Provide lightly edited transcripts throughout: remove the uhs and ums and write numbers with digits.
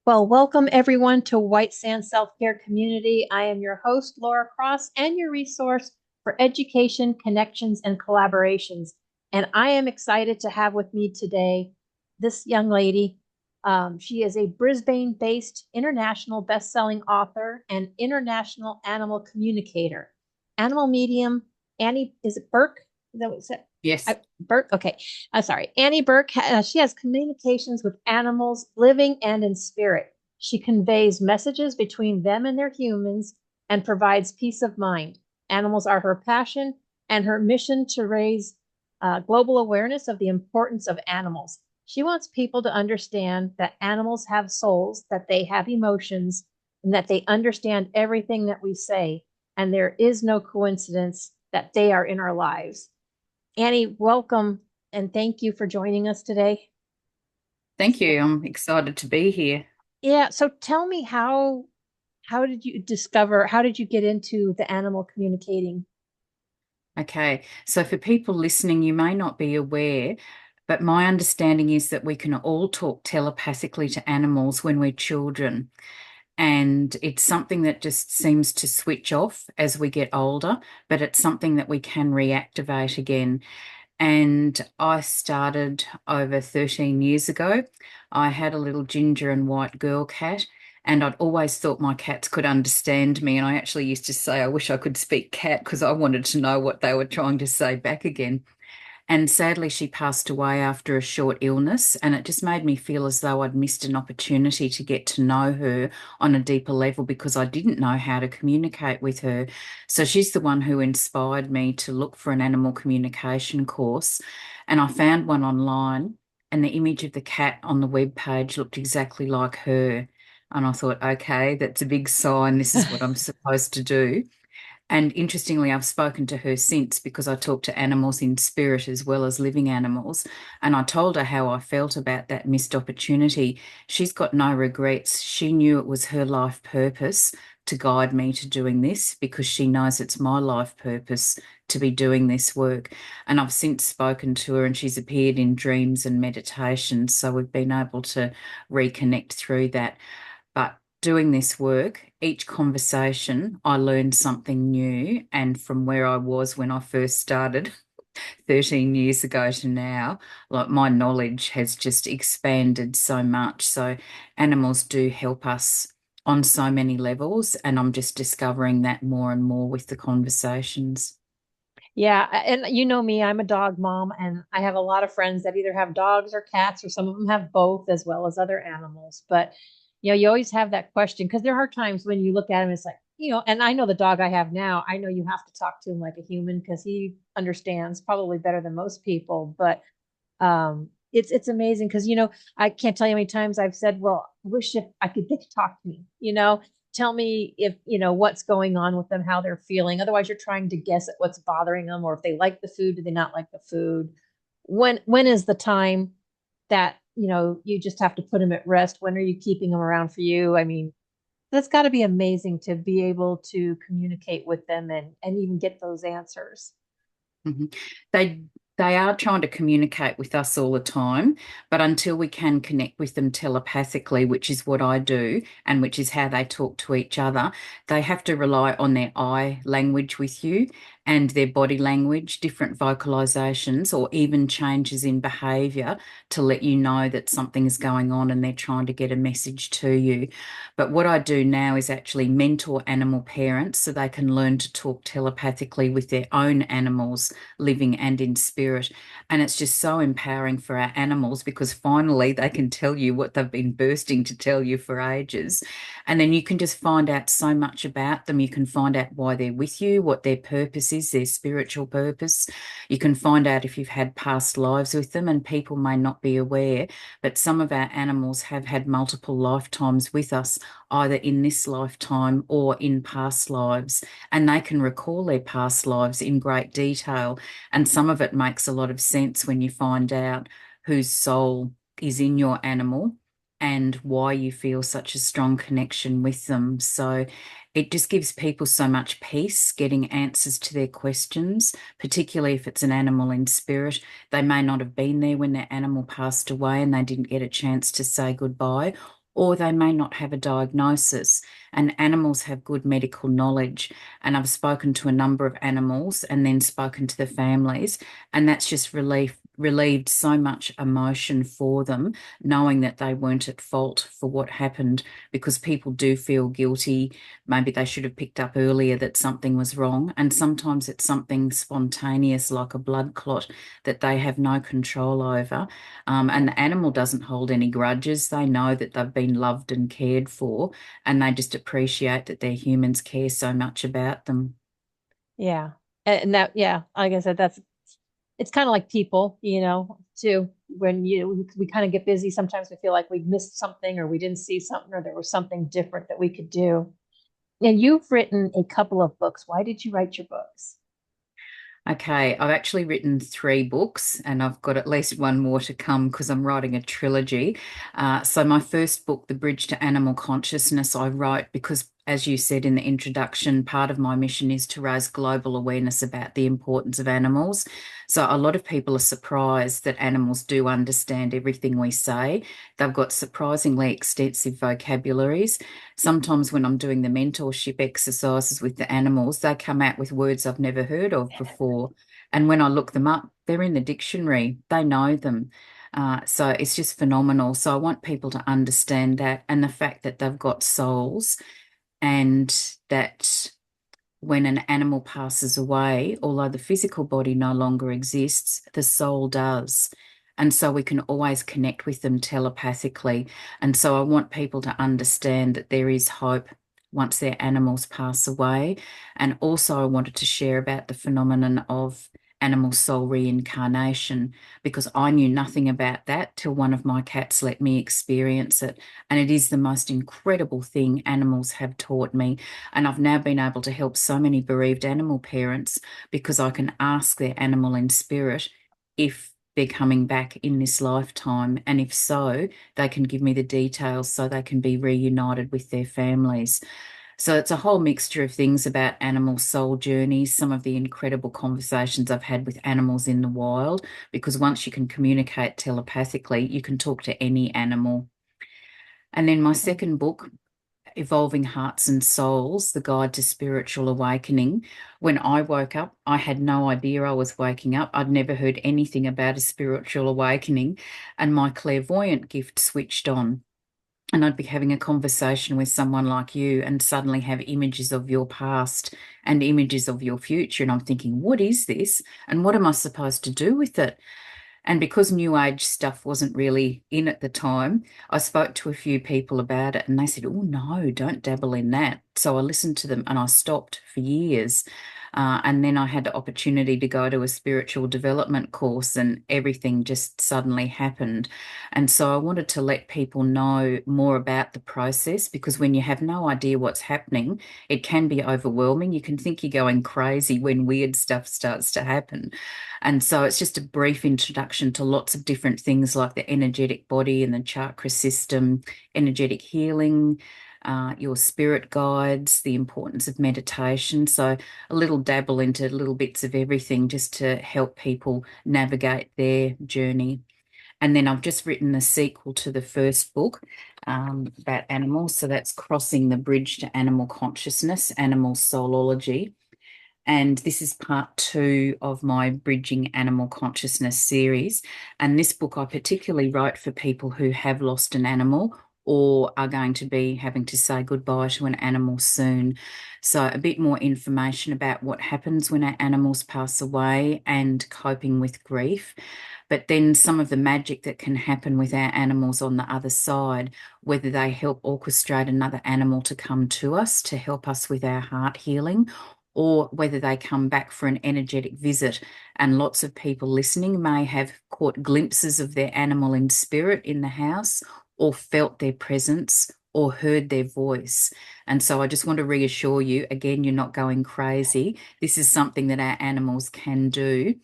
Well, welcome everyone to White Sand Self-Care Community. I am your host, Laura Cross, and your resource for education, connections, and collaborations. And I am excited to have with me today this young lady. She is a Brisbane-based international best-selling author and international animal communicator. Animal medium, Annie, is it Burke? Is that what it said? Yes. Burke. Okay. Sorry. Annie Bourke, she has communications with animals, living and in spirit. She conveys messages between them and their humans and provides peace of mind. Animals are her passion and her mission to raise global awareness of the importance of animals. She wants people to understand that animals have souls, that they have emotions, and that they understand everything that we say. And there is no coincidence that they are in our lives. Annie, welcome and thank you for joining us today. Thank you. I'm excited to be here. Yeah, so tell me how did you get into the animal communicating? Okay. So, for people listening, you may not be aware, but my understanding is that we can all talk telepathically to animals when we're children. And it's something that just seems to switch off as we get older, but it's something that we can reactivate again. And I started over 13 years ago. I had a little ginger and white girl cat, and I'd always thought my cats could understand me. And I actually used to say, I wish I could speak cat because I wanted to know what they were trying to say back again. And sadly, she passed away after a short illness, and it just made me feel as though I'd missed an opportunity to get to know her on a deeper level because I didn't know how to communicate with her. So she's the one who inspired me to look for an animal communication course, and I found one online, and the image of the cat on the web page looked exactly like her. And I thought, okay, that's a big sign. This is what I'm supposed to do. And interestingly, I've spoken to her since because I talk to animals in spirit as well as living animals. And I told her how I felt about that missed opportunity. She's got no regrets. She knew it was her life purpose to guide me to doing this because she knows it's my life purpose to be doing this work. And I've since spoken to her and she's appeared in dreams and meditations. So we've been able to reconnect through that. But doing this work, each conversation, I learned something new. And from where I was when I first started 13 years ago to now, like my knowledge has just expanded so much. So animals do help us on so many levels. And I'm just discovering that more and more with the conversations. Yeah, and you know me, I'm a dog mom, and I have a lot of friends that either have dogs or cats, or some of them have both, as well as other animals. But you always have that question because there are times when you look at him, it's like, and I know the dog I have now, I know you have to talk to him like a human because he understands probably better than most people. But it's amazing because I can't tell you how many times I've said, well, I wish if I could get to talk to me, tell me if what's going on with them, how they're feeling. Otherwise you're trying to guess at what's bothering them, or if they like the food, do they not like the food. When is the time that you just have to put them at rest? When are you keeping them around for you? I mean, that's got to be amazing to be able to communicate with them and even get those answers. Mhm. They they are trying to communicate with us all the time, but until we can connect with them telepathically, which is what I do, and which is how they talk to each other, they have to rely on their eye language with you and their body language, different vocalizations, or even changes in behavior to let you know that something is going on and they're trying to get a message to you. But what I do now is actually mentor animal parents so they can learn to talk telepathically with their own animals, living and in spirit. And it's just so empowering for our animals because finally they can tell you what they've been bursting to tell you for ages. And then you can just find out so much about them. You can find out why they're with you, what their purpose is, their spiritual purpose. You can find out if you've had past lives with them, and people may not be aware, but some of our animals have had multiple lifetimes with us, either in this lifetime or in past lives, and they can recall their past lives in great detail. And some of it makes a lot of sense when you find out whose soul is in your animal and why you feel such a strong connection with them. So it just gives people so much peace getting answers to their questions, particularly if it's an animal in spirit. They may not have been there when their animal passed away and they didn't get a chance to say goodbye, or they may not have a diagnosis. And animals have good medical knowledge. And I've spoken to a number of animals and then spoken to the families, and that's just relieved so much emotion for them, knowing that they weren't at fault for what happened, because people do feel guilty. Maybe they should have picked up earlier that something was wrong. And sometimes it's something spontaneous, like a blood clot, that they have no control over. And the animal doesn't hold any grudges. They know that they've been loved and cared for, and they just appreciate that their humans care so much about them. Yeah. And that, yeah, like I said, it's kind of like people, too. When we kind of get busy, sometimes we feel like we missed something or we didn't see something or there was something different that we could do. And you've written a couple of books. Why did you write your books? Okay, I've actually written 3 books and I've got at least one more to come because I'm writing a trilogy. So, my first book, The Bridge to Animal Consciousness, I wrote because, as you said in the introduction, part of my mission is to raise global awareness about the importance of animals. So, a lot of people are surprised that animals do understand everything we say. They've got surprisingly extensive vocabularies. Sometimes when I'm doing the mentorship exercises with the animals, they come out with words I've never heard of before. And when I look them up, they're in the dictionary. They know them. So it's just phenomenal. So I want people to understand that, and the fact that they've got souls, and that when an animal passes away, although the physical body no longer exists, the soul does. And so we can always connect with them telepathically. And so I want people to understand that there is hope once their animals pass away. And also, I wanted to share about the phenomenon of animal soul reincarnation, because I knew nothing about that till one of my cats let me experience it. And it is the most incredible thing animals have taught me. And I've now been able to help so many bereaved animal parents because I can ask their animal in spirit if they're coming back in this lifetime. And if so, they can give me the details so they can be reunited with their families. So it's a whole mixture of things about animal soul journeys, some of the incredible conversations I've had with animals in the wild, because once you can communicate telepathically, you can talk to any animal. And then my second book, Evolving Hearts and Souls, The Guide to Spiritual Awakening. When I woke up, I had no idea I was waking up. I'd never heard anything about a spiritual awakening, and my clairvoyant gift switched on. And I'd be having a conversation with someone like you and suddenly have images of your past and images of your future. And I'm thinking, what is this? And what am I supposed to do with it? And because New Age stuff wasn't really in at the time, I spoke to a few people about it and they said, oh, no, don't dabble in that. So I listened to them and I stopped for years. And then I had the opportunity to go to a spiritual development course and everything just suddenly happened. And so I wanted to let people know more about the process, because when you have no idea what's happening, it can be overwhelming. You can think you're going crazy when weird stuff starts to happen. And so it's just a brief introduction to lots of different things like the energetic body and the chakra system, energetic healing, your spirit guides, the importance of meditation. So a little dabble into little bits of everything just to help people navigate their journey. And then I've just written the sequel to the first book about animals. So that's Crossing the Bridge to Animal Consciousness, Animal Soulology. And this is part 2 of my Bridging Animal Consciousness series. And this book I particularly wrote for people who have lost an animal or are going to be having to say goodbye to an animal soon. So, a bit more information about what happens when our animals pass away and coping with grief. But then some of the magic that can happen with our animals on the other side, whether they help orchestrate another animal to come to us to help us with our heart healing, or whether they come back for an energetic visit. And lots of people listening may have caught glimpses of their animal in spirit in the house, or felt their presence, or heard their voice. And so I just want to reassure you again, you're not going crazy. This is something that our animals can do.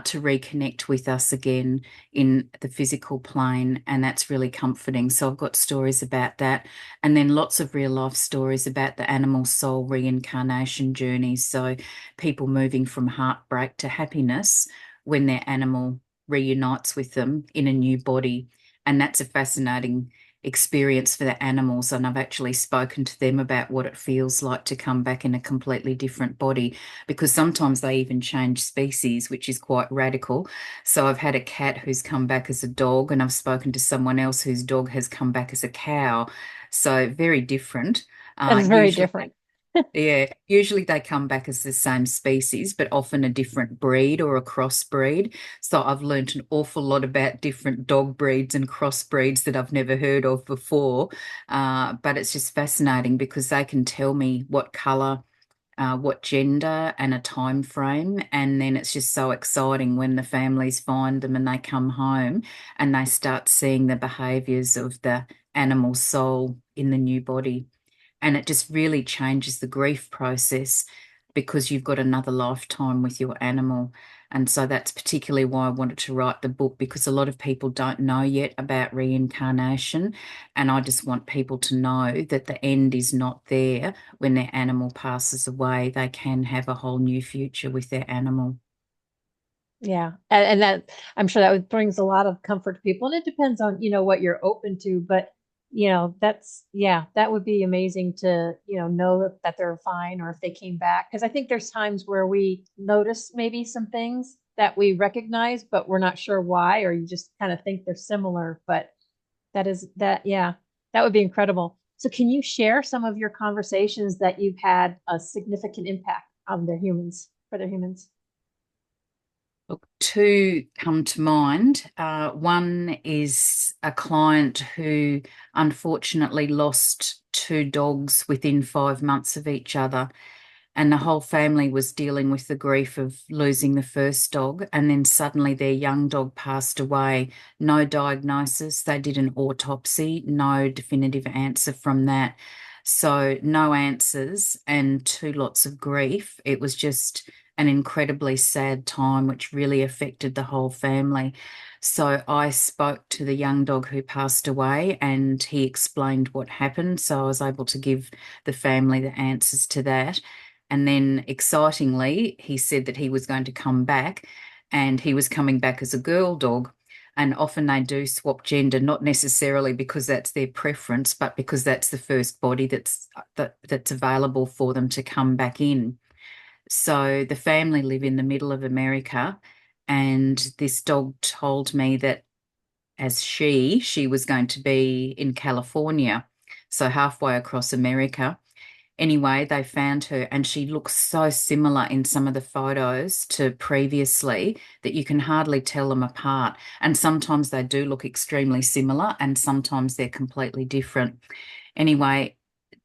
To reconnect with us again in the physical plane, and that's really comforting. So I've got stories about that, and then lots of real life stories about the animal soul reincarnation journeys. So people moving from heartbreak to happiness when their animal reunites with them in a new body. And that's a fascinating experience for the animals, and I've actually spoken to them about what it feels like to come back in a completely different body, because sometimes they even change species, which is quite radical. So I've had a cat who's come back as a dog, and I've spoken to someone else whose dog has come back as a cow. So very different. That is very Usually different. yeah, usually they come back as the same species, but often a different breed or a crossbreed. So I've learnt an awful lot about different dog breeds and crossbreeds that I've never heard of before. But it's just fascinating because they can tell me what colour, what gender, and a time frame. And then it's just so exciting when the families find them and they come home and they start seeing the behaviours of the animal soul in the new body. And it just really changes the grief process because you've got another lifetime with your animal. And so that's particularly why I wanted to write the book, because a lot of people don't know yet about reincarnation. And I just want people to know that the end is not there. When their animal passes away, they can have a whole new future with their animal. Yeah. And that I'm sure that brings a lot of comfort to people. And it depends on, what you're open to. But, yeah, that would be amazing to, know that they're fine or if they came back. Because I think there's times where we notice maybe some things that we recognize, but we're not sure why, or you just kind of think they're similar. But yeah, that would be incredible. So can you share some of your conversations that you've had a significant impact on for their humans? Look, two come to mind. One is a client who unfortunately lost two dogs within 5 months of each other, and the whole family was dealing with the grief of losing the first dog, and then suddenly their young dog passed away. No diagnosis. They did an autopsy, no definitive answer from that. So no answers and two lots of grief. It was just an incredibly sad time, which really affected the whole family. So I spoke to the young dog who passed away and he explained what happened. So I was able to give the family the answers to that. And then excitingly, he said that he was going to come back and he was coming back as a girl dog. And often they do swap gender, not necessarily because that's their preference, but because that's the first body that's available for them to come back in. So the family live in the middle of America, and this dog told me that as she was going to be in California, so halfway across America. Anyway, they found her and she looks so similar in some of the photos to previously that you can hardly tell them apart. And sometimes they do look extremely similar and sometimes they're completely different. Anyway,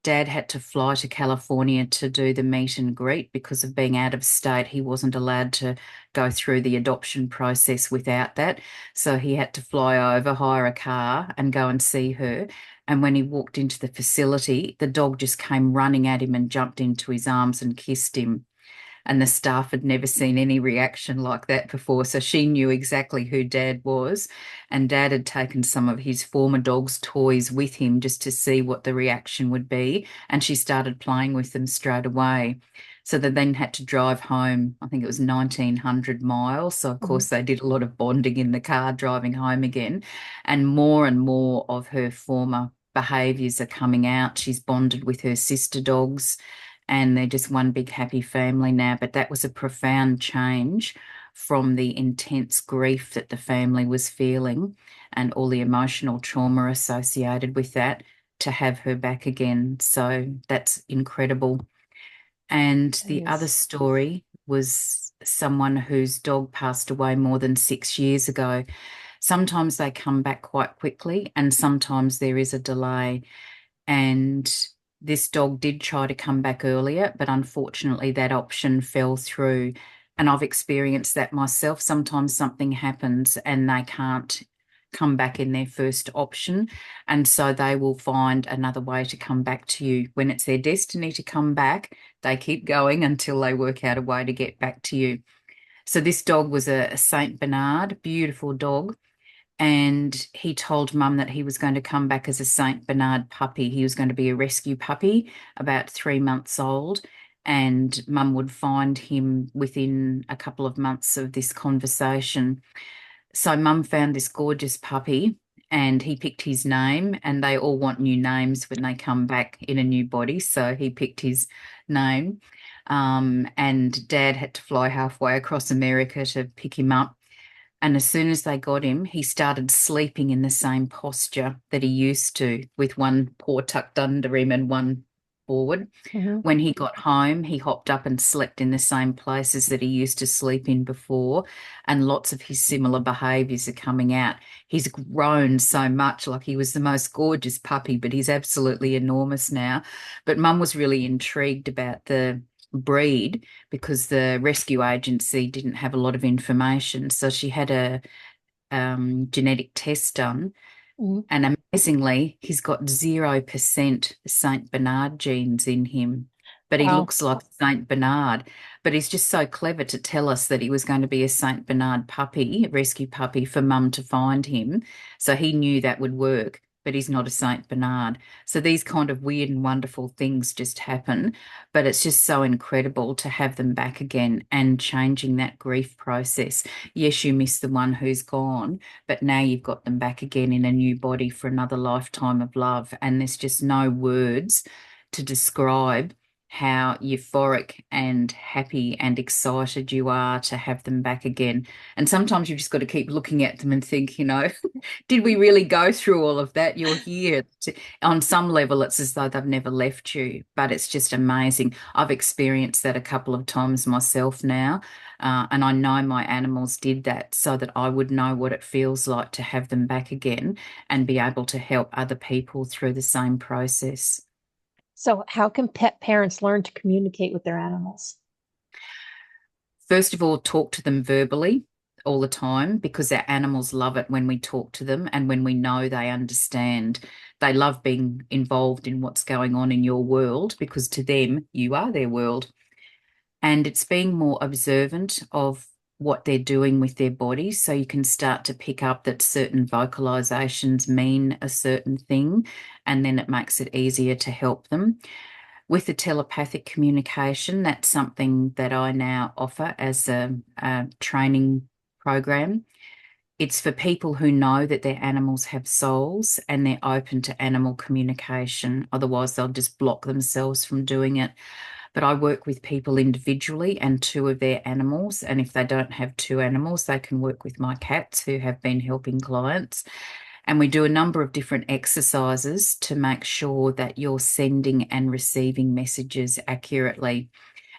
Dad had to fly to California to do the meet and greet because of being out of state. He wasn't allowed to go through the adoption process without that. So he had to fly over, hire a car, and go and see her. And when he walked into the facility, the dog just came running at him and jumped into his arms and kissed him. And the staff had never seen any reaction like that before. So she knew exactly who Dad was. And Dad had taken some of his former dog's toys with him just to see what the reaction would be. And she started playing with them straight away. So they then had to drive home. I think it was 1,900 miles. So, of Mhm. course, they did a lot of bonding in the car driving home again. And more of her former behaviours are coming out. She's bonded with her sister dogs and they're just one big happy family now. But that was a profound change from the intense grief that the family was feeling and all the emotional trauma associated with that to have her back again. So that's incredible. And That the other is. story was someone whose dog passed away more than 6 years ago. Sometimes they come back quite quickly, and sometimes there is a delay. And this dog did try to come back earlier, but unfortunately, that option fell through. And I've experienced that myself. Sometimes something happens and they can't come back in their first option. And so they will find another way to come back to you. When it's their destiny to come back, they keep going until they work out a way to get back to you. So this dog was a Saint Bernard, beautiful dog. And he told Mum that he was going to come back as a Saint Bernard puppy. He was going to be a rescue puppy, about 3 months old. And Mum would find him within a couple of months of this conversation. So Mum found this gorgeous puppy. and he picked his name, and they all want new names when they come back in a new body. So he picked his name. And Dad had to fly halfway across America to pick him up. And as soon as they got him, he started sleeping in the same posture that he used to, with one paw tucked under him and one forward. Hmm. When he got home, he hopped up and slept in the same places that he used to sleep in before, and lots of his similar behaviours are coming out. He's grown so much, like he was the most gorgeous puppy, but he's absolutely enormous now. But Mum was really intrigued about the breed because the rescue agency didn't have a lot of information. So she had a genetic test done, Hmm. and amazingly, he's got 0% Saint Bernard genes in him, but he Wow. looks like Saint Bernard. But he's just so clever to tell us that he was going to be a Saint Bernard puppy, a rescue puppy, for Mum to find him. So he knew that would work, but he's not a Saint Bernard. So these kind of weird and wonderful things just happen. But it's just so incredible to have them back again and changing that grief process. Yes, you miss the one who's gone, but now you've got them back again in a new body for another lifetime of love. And there's just no words to describe how euphoric and happy and excited you are to have them back again. And sometimes you've just got to keep looking at them and think, did we really go through all of that? You're here. On some level, it's as though they've never left you, but it's just amazing. I've experienced that a couple of times myself now. And I know my animals did that so that I would know what it feels like to have them back again and be able to help other people through the same process. So, how can pet parents learn to communicate with their animals? First of all, talk to them verbally all the time because our animals love it when we talk to them and when we know they understand. They love being involved in what's going on in your world because to them, you are their world. And it's being more observant of what they're doing with their bodies. So you can start to pick up that certain vocalizations mean a certain thing, and then it makes it easier to help them. With the telepathic communication, that's something that I now offer as a training program. It's for people who know that their animals have souls and they're open to animal communication. Otherwise, they'll just block themselves from doing it. But I work with people individually and two of their animals. And if they don't have two animals, they can work with my cats who have been helping clients. And we do a number of different exercises to make sure that you're sending and receiving messages accurately.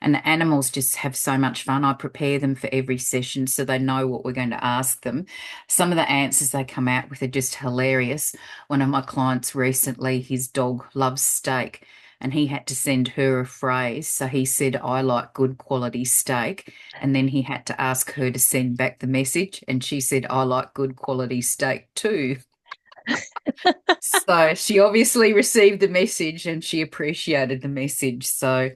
And the animals just have so much fun. I prepare them for every session so they know what we're going to ask them. Some of the answers they come out with are just hilarious. One of my clients recently, his dog loves steak, and he had to send her a phrase. So he said, I like good quality steak. And then he had to ask her to send back the message. And she said, I like good quality steak too. So she obviously received the message and she appreciated the message. So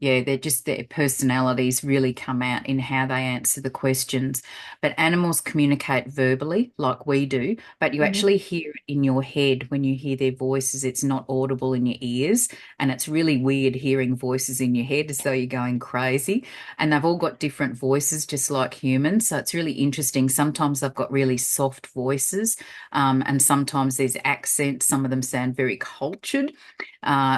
yeah, they're just their personalities really come out in how they answer the questions. But animals communicate verbally like we do, but you Mhm. actually hear it in your head when you hear their voices. It's not audible in your ears. And it's really weird hearing voices in your head as though you're going crazy. And they've all got different voices, just like humans. So it's really interesting. Sometimes they've got really soft voices, and sometimes there's accents. Some of them sound very cultured.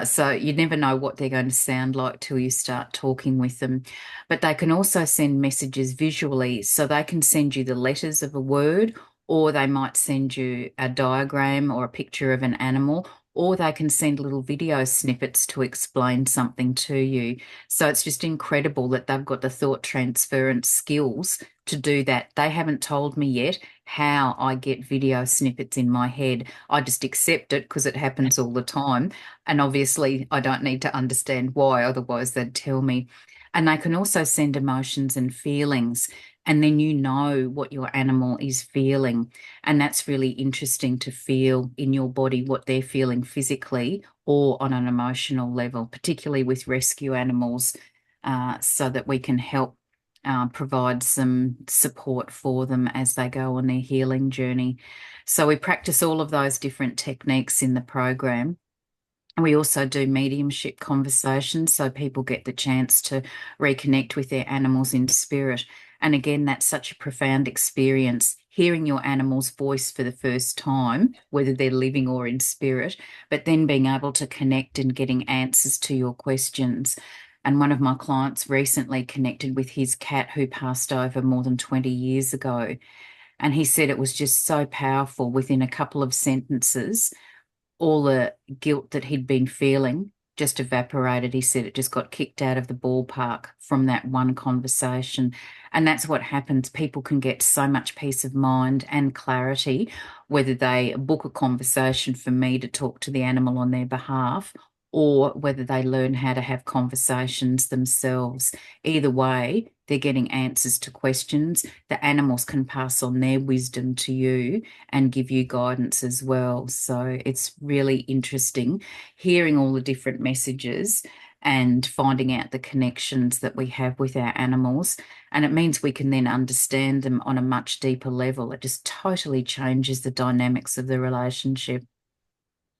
So you never know what they're going to sound like till you start talking with them. But they can also send messages visually. So they can send you the letters of a word, or they might send you a diagram or a picture of an animal, or they can send little video snippets to explain something to you. So it's just incredible that they've got the thought transference skills to do that. They haven't told me yet how I get video snippets in my head. I just accept it because it happens all the time. And obviously, I don't need to understand why, otherwise, they'd tell me. And they can also send emotions and feelings. And then you know what your animal is feeling. And that's really interesting to feel in your body what they're feeling physically or on an emotional level, particularly with rescue animals, so that we can help provide some support for them as they go on their healing journey. So we practice all of those different techniques in the program. And we also do mediumship conversations so people get the chance to reconnect with their animals in spirit. And again, that's such a profound experience. hearing your animal's voice for the first time, whether they're living or in spirit, but then being able to connect and getting answers to your questions. And one of my clients recently connected with his cat who passed over more than 20 years ago. And he said it was just so powerful within a couple of sentences. All the guilt that he'd been feeling just evaporated. He said it just got kicked out of the ballpark from that one conversation. And that's what happens. People can get so much peace of mind and clarity, whether they book a conversation for me to talk to the animal on their behalf, or whether they learn how to have conversations themselves. Either way, they're getting answers to questions. The animals can pass on their wisdom to you and give you guidance as well. So it's really interesting hearing all the different messages and finding out the connections that we have with our animals. And it means we can then understand them on a much deeper level. It just totally changes the dynamics of the relationship.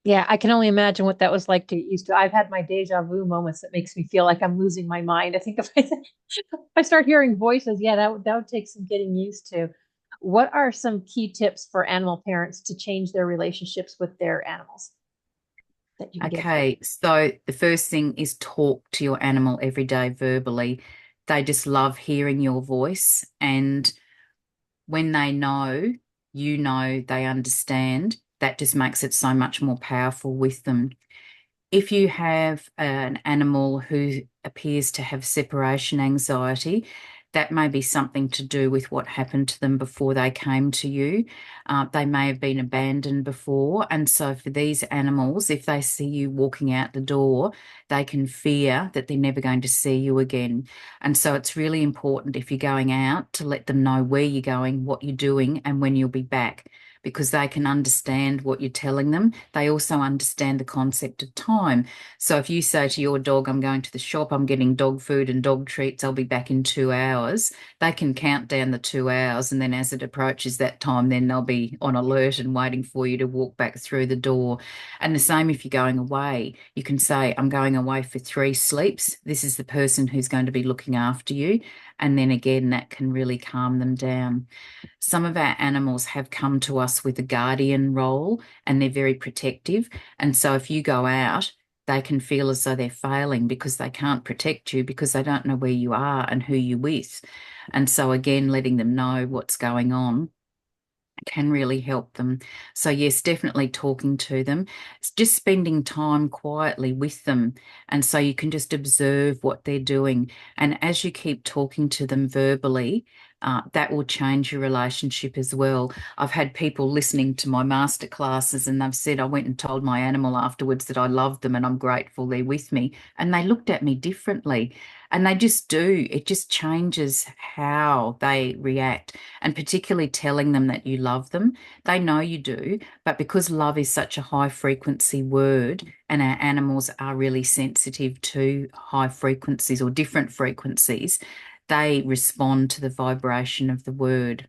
Yeah, I can only imagine what that was like to get used to. I've had my deja vu moments that makes me feel like I'm losing my mind. I think if I start hearing voices, yeah, that would take some getting used to. What are some key tips for animal parents to change their relationships with their animals that you can give? Okay, so the first thing is talk to your animal every day verbally. They just love hearing your voice. And when they know, you know, they understand, that just makes it so much more powerful with them. If you have an animal who appears to have separation anxiety, that may be something to do with what happened to them before they came to you. They may have been abandoned before. And so, for these animals, if they see you walking out the door, they can fear that they're never going to see you again. And so, it's really important if you're going out to let them know where you're going, what you're doing, and when you'll be back, because they can understand what you're telling them. They also understand the concept of time. So if you say to your dog, I'm going to the shop, I'm getting dog food and dog treats, I'll be back in 2 hours, they can count down the 2 hours. And then as it approaches that time, then they'll be on alert and waiting for you to walk back through the door. And the same if you're going away, you can say, I'm going away for 3 sleeps. This is the person who's going to be looking after you. And then again, that can really calm them down. Some of our animals have come to us with a guardian role and they're very protective. And so if you go out, they can feel as though they're failing because they can't protect you because they don't know where you are and who you're with. And so, again, letting them know what's going on can really help them. So, yes, definitely talking to them. It's just spending time quietly with them. And so you can just observe what they're doing. And as you keep talking to them verbally, that will change your relationship as well. I've had people listening to my masterclasses and they've said, I went and told my animal afterwards that I love them and I'm grateful they're with me. And they looked at me differently. And they just do. It just changes how they react. And particularly telling them that you love them. They know you do, but because love is such a high frequency word and our animals are really sensitive to high frequencies or different frequencies, they respond to the vibration of the word.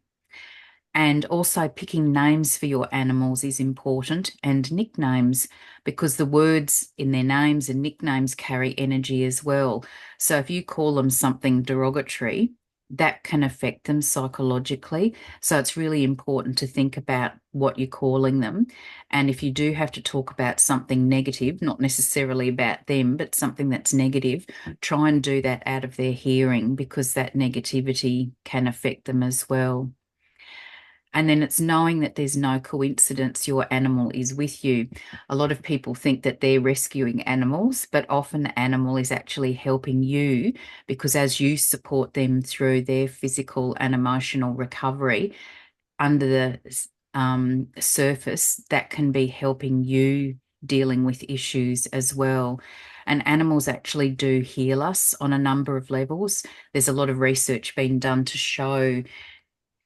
And also picking names for your animals is important, and nicknames, because the words in their names and nicknames carry energy as well. So if you call them something derogatory, that can affect them psychologically. So it's really important to think about what you're calling them. And if you do have to talk about something negative, not necessarily about them, but something that's negative, try and do that out of their hearing because that negativity can affect them as well. And then it's knowing that there's no coincidence your animal is with you. A lot of people think that they're rescuing animals, but often the animal is actually helping you because as you support them through their physical and emotional recovery under the surface, that can be helping you dealing with issues as well. And animals actually do heal us on a number of levels. There's a lot of research being done to show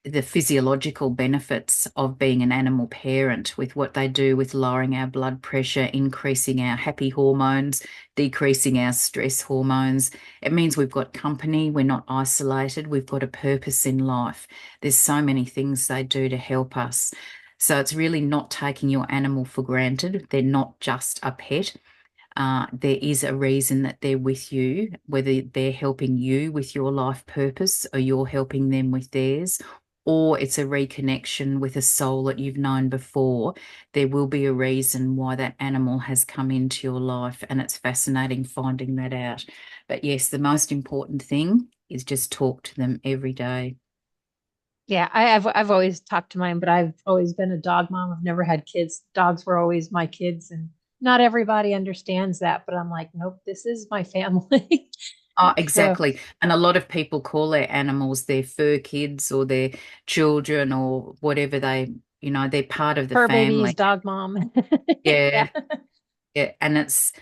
the physiological benefits of being an animal parent with what they do with lowering our blood pressure, increasing our happy hormones, decreasing our stress hormones. It means we've got company, we're not isolated, we've got a purpose in life. There's so many things they do to help us. So it's really not taking your animal for granted. They're not just a pet. There is a reason that they're with you, whether they're helping you with your life purpose or you're helping them with theirs, or it's a reconnection with a soul that you've known before, there will be a reason why that animal has come into your life. And it's fascinating finding that out. But yes, the most important thing is just talk to them every day. Yeah, I've always talked to mine, but I've always been a dog mom. I've never had kids. Dogs were always my kids, and not everybody understands that, but I'm like, nope, this is my family. Oh, So exactly. And a lot of people call their animals their fur kids or their children or whatever they're part of the fur babies, family. dog mom. Yeah. Yeah. Yeah, and it's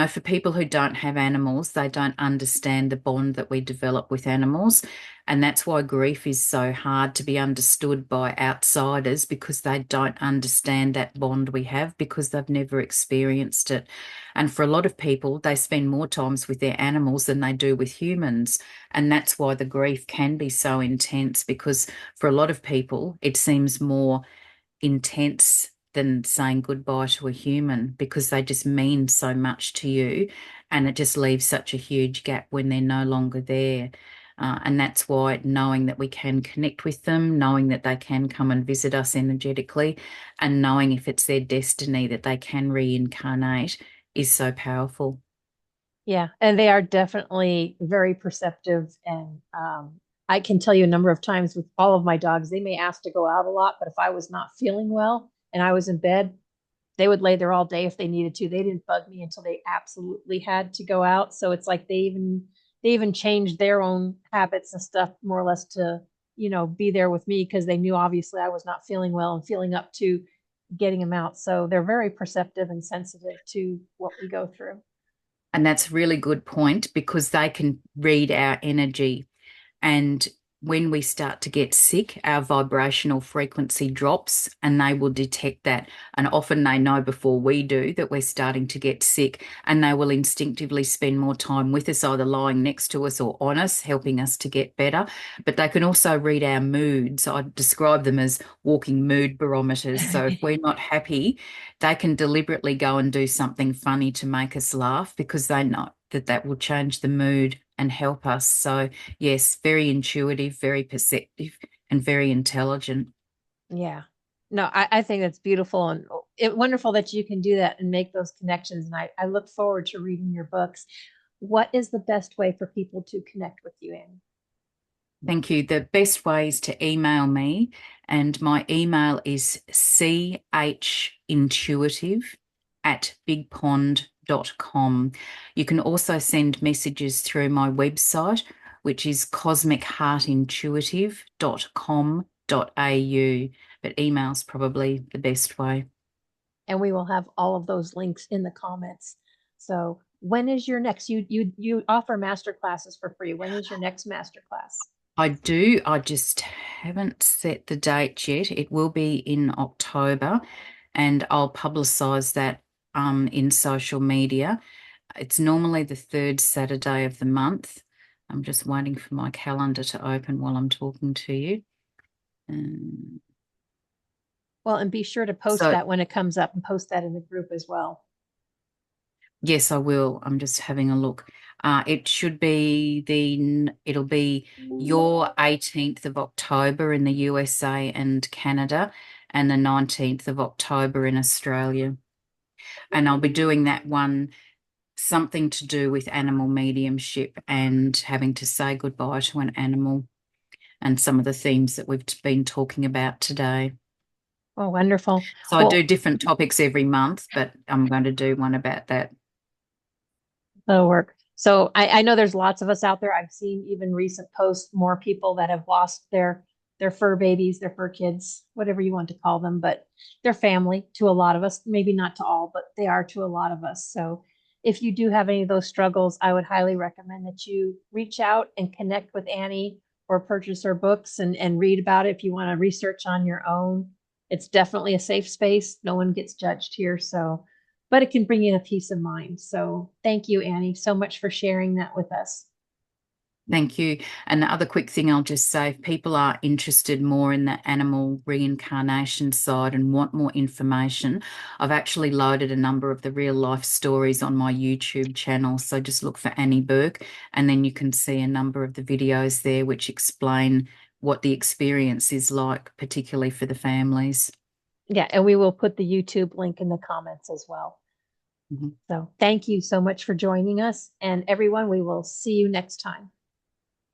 for people who don't have animals, they don't understand the bond that we develop with animals. And that's why grief is so hard to be understood by outsiders because they don't understand that bond we have because they've never experienced it. And for a lot of people, they spend more times with their animals than they do with humans. And that's why the grief can be so intense because for a lot of people, it seems more intense than saying goodbye to a human because they just mean so much to you and it just leaves such a huge gap when they're no longer there. And that's why knowing that we can connect with them, knowing that they can come and visit us energetically, and knowing if it's their destiny that they can reincarnate is so powerful. Yeah, and they are definitely very perceptive. And I can tell you a number of times with all of my dogs, they may ask to go out a lot, but if I was not feeling well and I was in bed, they would lay there all day if they needed to. They didn't bug me until they absolutely had to go out. So it's like they even changed their own habits and stuff more or less to, be there with me because they knew obviously I was not feeling well and feeling up to getting them out. So they're very perceptive and sensitive to what we go through. And that's a really good point because they can read our energy. And when we start to get sick, our vibrational frequency drops and they will detect that. And often they know before we do that we're starting to get sick and they will instinctively spend more time with us, either lying next to us or on us, helping us to get better. But they can also read our moods. I describe them as walking mood barometers. So if we're not happy, they can deliberately go and do something funny to make us laugh because they know that that will change the mood and help us. So, yes, very intuitive, very perceptive, and very intelligent. Yeah. No, I think that's beautiful and wonderful that you can do that and make those connections. And I look forward to reading your books. What is the best way for people to connect with you, Annie? Thank you. The best way is to email me, and my email is chintuitive@bigpond.com. You can also send messages through my website, which is cosmicheartintuitive.com.au. But email's probably the best way. And we will have all of those links in the comments. So when is your next, you offer master classes for free. When is your next master class? I do. I just haven't set the date yet. It will be in October, and I'll publicise that in social media. It's normally the third Saturday of the month. I'm just waiting for my calendar to open while I'm talking to you. Um, Well, and be sure to post so that when it comes up and post that in the group as well. yes, I will. I'm just having a look. It'll be your 18th of October in the USA and Canada, and the 19th of October in Australia. And I'll be doing that one, something to do with animal mediumship and having to say goodbye to an animal and some of the themes that we've been talking about today. Oh, wonderful. So I do Well, different topics every month, but I'm going to do one about that. that'll work. So I know there's lots of us out there. I've seen even recent posts, more people that have lost their fur babies, their fur kids, whatever you want to call them, but they're family to a lot of us. Maybe not to all, but they are to a lot of us. So if you do have any of those struggles, I would highly recommend that you reach out and connect with Annie or purchase her books and read about it if you want to research on your own. It's definitely a safe space. No one gets judged here. So but it can bring you a peace of mind. So thank you, Annie, so much for sharing that with us. Thank you. And the other quick thing I'll just say, if people are interested more in the animal reincarnation side and want more information, I've actually loaded a number of the real life stories on my YouTube channel. So just look for Annie Bourke, and then you can see a number of the videos there which explain what the experience is like, particularly for the families. Yeah, and we will put the YouTube link in the comments as well. Mhm. So thank you so much for joining us. And everyone, we will see you next time.